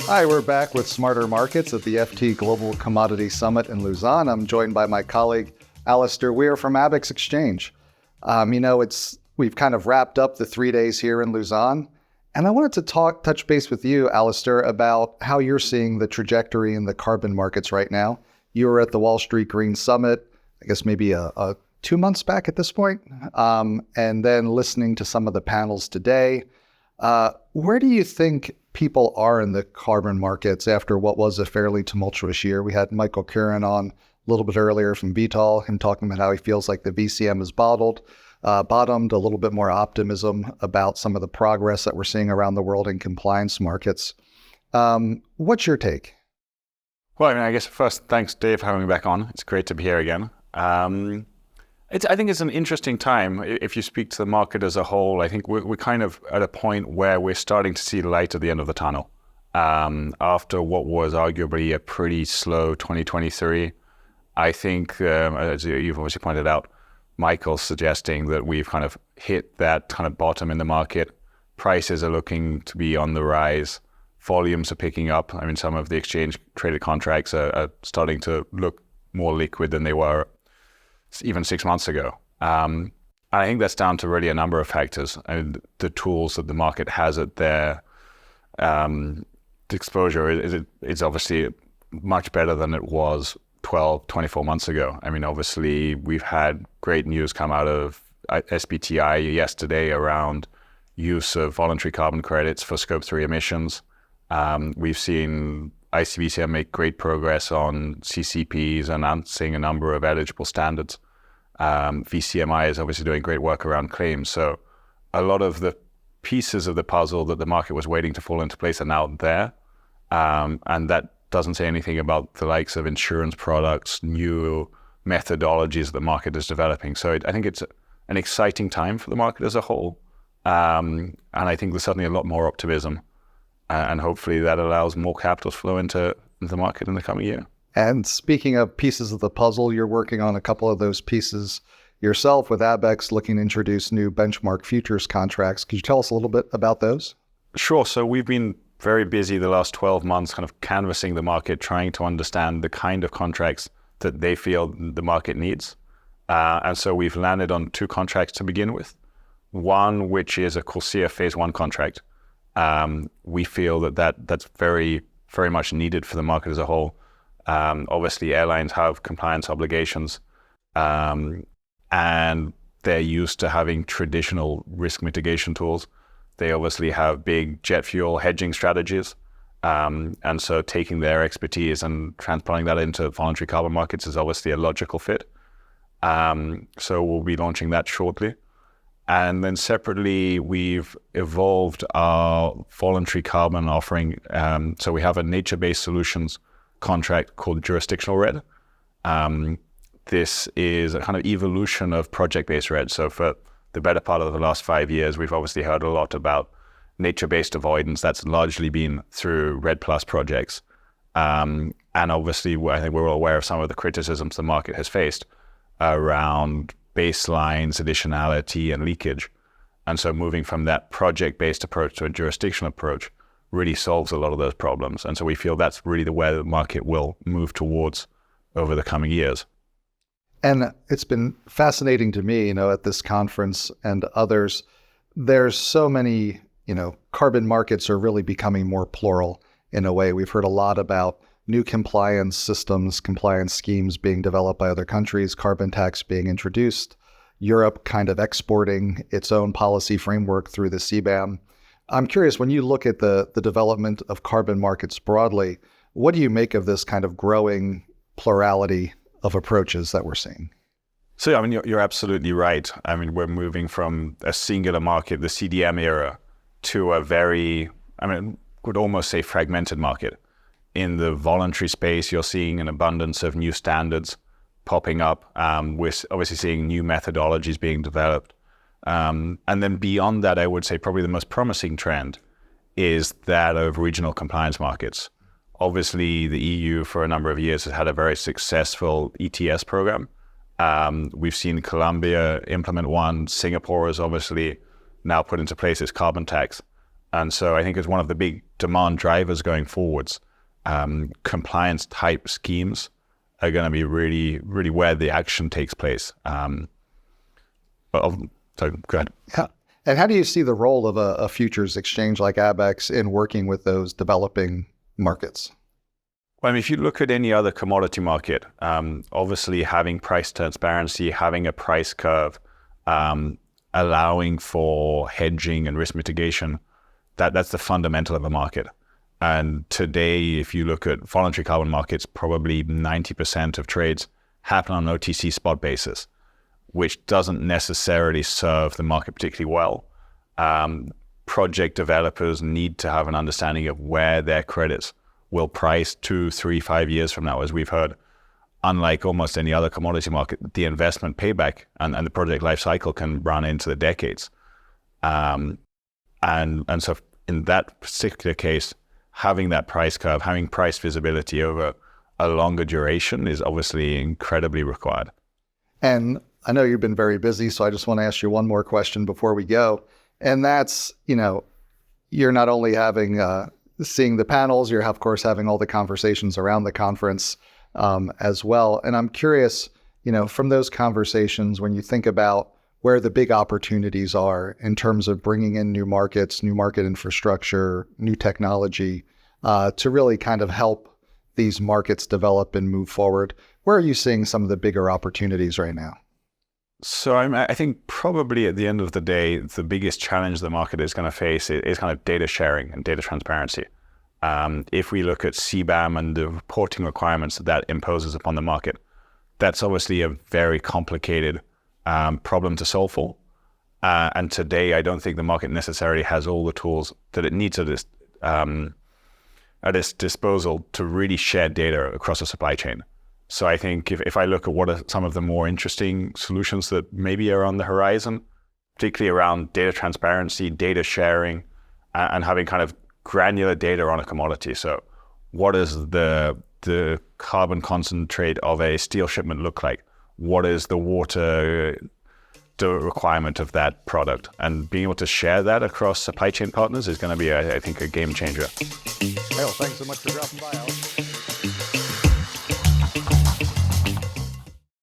Hi, we're back with Smarter Markets at the FT Global Commodity Summit in Lausanne. I'm joined by my colleague, Alasdair from Abaxx Exchange. We've kind of wrapped up the 3 days here in Lausanne, and I wanted to touch base with you, Alasdair, about how you're seeing the trajectory in the carbon markets right now. You were at the Wall Street Green Summit, I guess maybe 2 months back at this point, and then listening to some of the panels today. Where do you think people are in the carbon markets after what was a fairly tumultuous year? We had Michael Curran on a little bit earlier from Vitol, him talking about how he feels like the VCM is bottomed, a little bit more optimism about some of the progress that we're seeing around the world in compliance markets. What's your take? Well, I guess first, thanks, Dave, for having me back on. It's great to be here again. I think it's an interesting time. If you speak to the market as a whole, I think we're kind of at a point where we're starting to see the light at the end of the tunnel. After what was arguably a pretty slow 2023, I think, as you've obviously pointed out, Michael's suggesting that we've kind of hit that kind of bottom in the market. Prices are looking to be on the rise. Volumes are picking up. I mean, some of the exchange-traded contracts are starting to look more liquid than they were even 6 months ago. And I think that's down to really a number of factors. I mean, the tools that the market has at their exposure is obviously much better than it was 12, 24 months ago. I mean, obviously, we've had great news come out of SBTI yesterday around use of voluntary carbon credits for Scope 3 emissions. We've seen ICBCM make great progress on CCPs, announcing a number of eligible standards. VCMI is obviously doing great work around claims. So a lot of the pieces of the puzzle that the market was waiting to fall into place are now there. And that doesn't say anything about the likes of insurance products, new methodologies the market is developing. So I think it's an exciting time for the market as a whole. And I think there's certainly a lot more optimism. And hopefully that allows more capital flow into the market in the coming year. And speaking of pieces of the puzzle, you're working on a couple of those pieces yourself with Abaxx, looking to introduce new benchmark futures contracts. Could you tell us a little bit about those? Sure. So we've been very busy the last 12 months kind of canvassing the market, trying to understand the kind of contracts that they feel the market needs. And so we've landed on 2 contracts to begin with. One, which is a Corsia Phase 1 contract. We feel that's very, very much needed for the market as a whole. Obviously, airlines have compliance obligations, and they're used to having traditional risk mitigation tools. They obviously have big jet fuel hedging strategies. And so taking their expertise and transplanting that into voluntary carbon markets is obviously a logical fit. So we'll be launching that shortly. And then separately, we've evolved our voluntary carbon offering. So we have a nature-based solutions contract called Jurisdictional Red. This is a kind of evolution of project-based red. So for the better part of the last 5 years, we've obviously heard a lot about nature-based avoidance. That's largely been through Red Plus projects. And obviously, I think we're all aware of some of the criticisms the market has faced around baselines, additionality, and leakage. And so moving from that project-based approach to a jurisdictional approach really solves a lot of those problems. And so we feel that's really the way the market will move towards over the coming years. And it's been fascinating to me, at this conference and others, there's so many, carbon markets are really becoming more plural in a way. We've heard a lot about new compliance systems, compliance schemes being developed by other countries, carbon tax being introduced, Europe kind of exporting its own policy framework through the CBAM. I'm curious, when you look at the development of carbon markets broadly, what do you make of this kind of growing plurality of approaches that we're seeing? So, I mean, you're absolutely right. I mean, we're moving from a singular market, the CDM era, to a very, would almost say fragmented market. In the voluntary space, you're seeing an abundance of new standards popping up. We're obviously seeing new methodologies being developed. And then beyond that, I would say probably the most promising trend is that of regional compliance markets. Obviously, the EU for a number of years has had a very successful ETS program. We've seen Colombia implement one. Singapore has obviously now put into place its carbon tax. And so I think it's one of the big demand drivers going forwards. Compliance type schemes are going to be really, really where the action takes place. So go ahead. Yeah. And how do you see the role of a futures exchange like Abaxx in working with those developing markets? Well, I mean, if you look at any other commodity market, obviously having price transparency, having a price curve, allowing for hedging and risk mitigation, that's the fundamental of a market. And today, if you look at voluntary carbon markets, probably 90% of trades happen on an OTC spot basis, which doesn't necessarily serve the market particularly well. Project developers need to have an understanding of where their credits will price 2, 3, 5 years from now, as we've heard. Unlike almost any other commodity market, the investment payback and the project life cycle can run into the decades. And so in that particular case, having that price curve, having price visibility over a longer duration is obviously incredibly required. And I know you've been very busy, so I just want to ask you one more question before we go. And that's, you're not only seeing the panels, you're of course having all the conversations around the conference as well. And I'm curious, from those conversations, when you think about where the big opportunities are in terms of bringing in new markets, new market infrastructure, new technology, to really kind of help these markets develop and move forward, where are you seeing some of the bigger opportunities right now? So I think probably at the end of the day, the biggest challenge the market is going to face is kind of data sharing and data transparency. If we look at CBAM and the reporting requirements that imposes upon the market, that's obviously a very complicated problem to solve for. And today, I don't think the market necessarily has all the tools that it needs at its disposal to really share data across a supply chain. So I think if I look at what are some of the more interesting solutions that maybe are on the horizon, particularly around data transparency, data sharing, and having kind of granular data on a commodity. So what does the carbon concentrate of a steel shipment look like? What is the water requirement of that product? And being able to share that across supply chain partners is going to be, I think, a game changer. Well, thanks so much for dropping by, Alex.